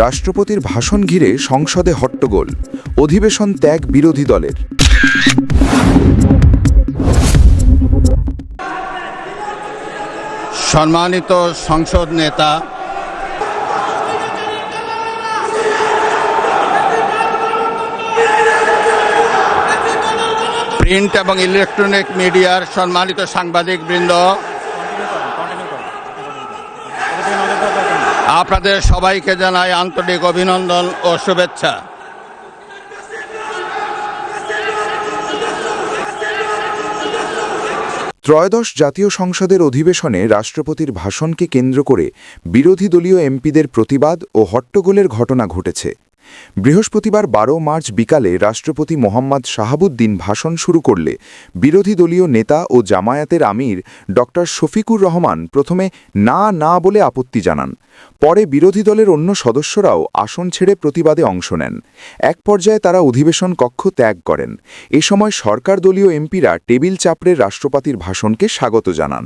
রাষ্ট্রপতির ভাষণ ঘিরে সংসদে হট্টগোল, অধিবেশন ত্যাগ বিরোধী দলের। সম্মানিত সংসদ নেতা, প্রিন্ট এবং ইলেকট্রনিক মিডিয়ার সম্মানিত সাংবাদিকবৃন্দ, আপনাদের সবাইকে জানাই আন্তরিক অভিনন্দন ও শুভেচ্ছা। ত্রয়োদশ জাতীয় সংসদের অধিবেশনে রাষ্ট্রপতির ভাষণকে কেন্দ্র করে বিরোধী দলীয় এমপিদের প্রতিবাদ ও হট্টগোলের ঘটনা ঘটেছে। বৃহস্পতিবার ১২ মার্চ বিকালে রাষ্ট্রপতি মোহাম্মদ শাহাবুদ্দিন ভাষণ শুরু করলে বিরোধী দলীয় নেতা ও জামায়াতের আমির ড শফিকুর রহমান প্রথমে না না বলে আপত্তি জানান। পরে বিরোধী দলের অন্য সদস্যরাও আসন ছেড়ে প্রতিবাদে অংশ নেন। এক পর্যায়ে তারা অধিবেশন কক্ষ ত্যাগ করেন। এ সময় সরকার দলীয় এমপিরা টেবিল চাপড়ে রাষ্ট্রপতির ভাষণকে স্বাগত জানান।